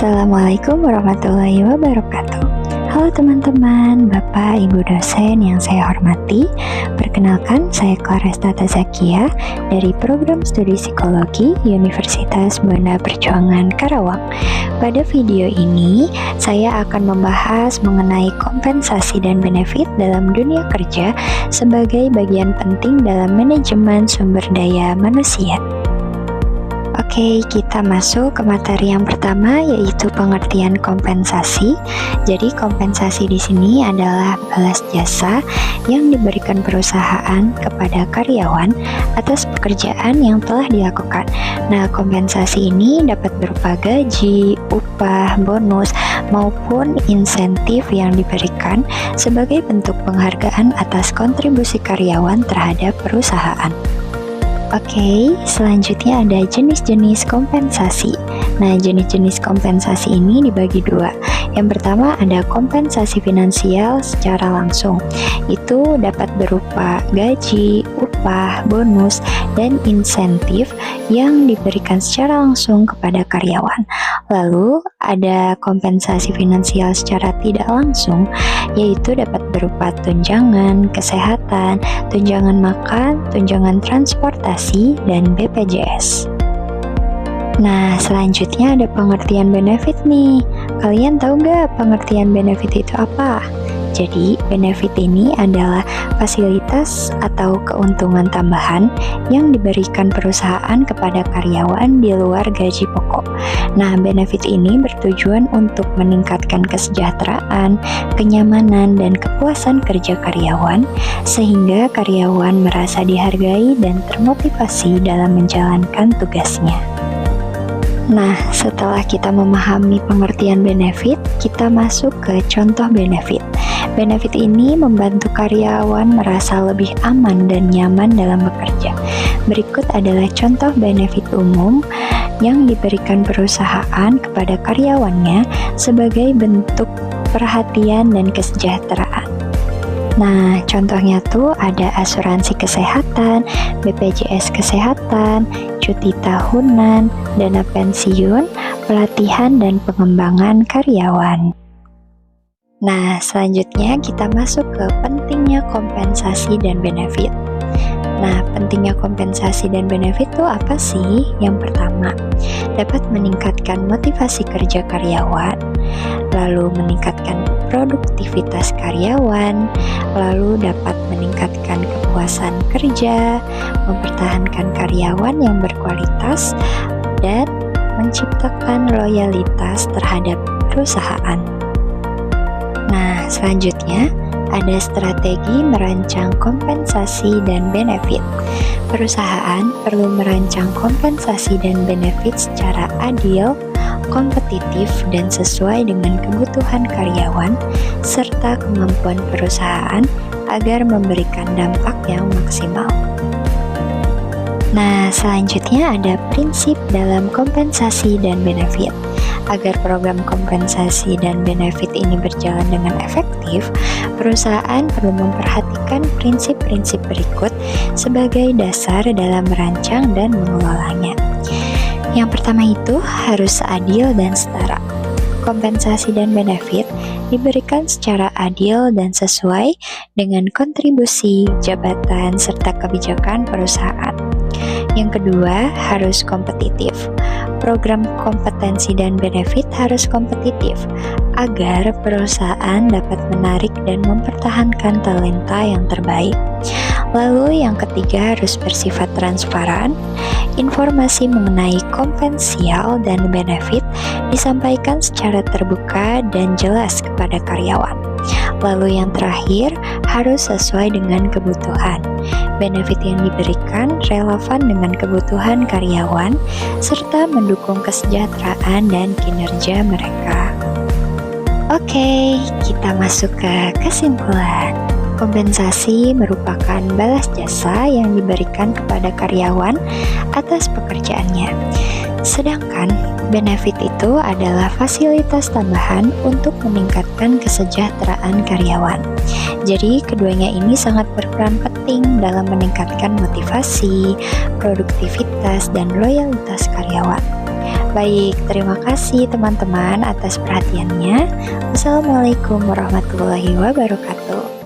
Assalamualaikum warahmatullahi wabarakatuh. Halo teman-teman, Bapak, Ibu dosen yang saya hormati. Perkenalkan, saya Clarestata Zakia dari Program Studi Psikologi Universitas Banda Perjuangan Karawang. Pada video ini, saya akan membahas mengenai kompensasi dan benefit dalam dunia kerja sebagai bagian penting dalam manajemen sumber daya manusia. Oke, kita masuk ke materi yang pertama, yaitu pengertian kompensasi. Jadi kompensasi di sini adalah balas jasa yang diberikan perusahaan kepada karyawan atas pekerjaan yang telah dilakukan. Nah, kompensasi ini dapat berupa gaji, upah, bonus, maupun insentif yang diberikan sebagai bentuk penghargaan atas kontribusi karyawan terhadap perusahaan. Oke, selanjutnya ada jenis-jenis kompensasi. Nah, jenis-jenis kompensasi ini dibagi dua. Yang pertama ada kompensasi finansial secara langsung. Itu dapat berupa gaji, upah, bonus, dan insentif yang diberikan secara langsung kepada karyawan. Lalu ada kompensasi finansial secara tidak langsung, yaitu dapat berupa tunjangan kesehatan, tunjangan makan, tunjangan transportasi, dan BPJS. Nah, selanjutnya ada pengertian benefit nih. Kalian tahu nggak pengertian benefit itu apa? Jadi, benefit ini adalah fasilitas atau keuntungan tambahan yang diberikan perusahaan kepada karyawan di luar gaji pokok. Nah, benefit ini bertujuan untuk meningkatkan kesejahteraan, kenyamanan, dan kepuasan kerja karyawan, sehingga karyawan merasa dihargai dan termotivasi dalam menjalankan tugasnya. Nah, setelah kita memahami pengertian benefit, kita masuk ke contoh benefit. Benefit ini membantu karyawan merasa lebih aman dan nyaman dalam bekerja. Berikut adalah contoh benefit umum yang diberikan perusahaan kepada karyawannya sebagai bentuk perhatian dan kesejahteraan. Nah, contohnya tuh ada asuransi kesehatan, BPJS kesehatan, cuti tahunan, dana pensiun, pelatihan dan pengembangan karyawan. Nah, selanjutnya kita masuk ke pentingnya kompensasi dan benefit. Nah, pentingnya kompensasi dan benefit itu apa sih? Yang pertama, dapat meningkatkan motivasi kerja karyawan, lalu meningkatkan produktivitas karyawan, lalu dapat meningkatkan kepuasan kerja, mempertahankan karyawan yang berkualitas, dan menciptakan loyalitas terhadap perusahaan. Nah, selanjutnya ada strategi merancang kompensasi dan benefit. Perusahaan perlu merancang kompensasi dan benefit secara adil, kompetitif, dan sesuai dengan kebutuhan karyawan serta kemampuan perusahaan agar memberikan dampak yang maksimal. Nah, selanjutnya ada prinsip dalam kompensasi dan benefit. Agar program kompensasi dan benefit ini berjalan dengan efektif, perusahaan perlu memperhatikan prinsip-prinsip berikut sebagai dasar dalam merancang dan mengelolanya. Yang pertama itu harus adil dan setara. Kompensasi dan benefit diberikan secara adil dan sesuai dengan kontribusi, jabatan, serta kebijakan perusahaan. Yang kedua, harus kompetitif. Program kompetensi dan benefit harus kompetitif agar perusahaan dapat menarik dan mempertahankan talenta yang terbaik. Lalu yang ketiga harus bersifat transparan. Informasi mengenai kompensial dan benefit disampaikan secara terbuka dan jelas kepada karyawan. Lalu yang terakhir harus sesuai dengan kebutuhan. Benefit yang diberikan relevan dengan kebutuhan karyawan serta mendukung kesejahteraan dan kinerja mereka. Oke, kita masuk ke kesimpulan. Kompensasi merupakan balas jasa yang diberikan kepada karyawan atas pekerjaannya. Sedangkan benefit itu adalah fasilitas tambahan untuk meningkatkan kesejahteraan karyawan. Jadi keduanya ini sangat berperan penting dalam meningkatkan motivasi, produktivitas, dan loyalitas karyawan. Baik, terima kasih teman-teman atas perhatiannya. Wassalamualaikum warahmatullahi wabarakatuh.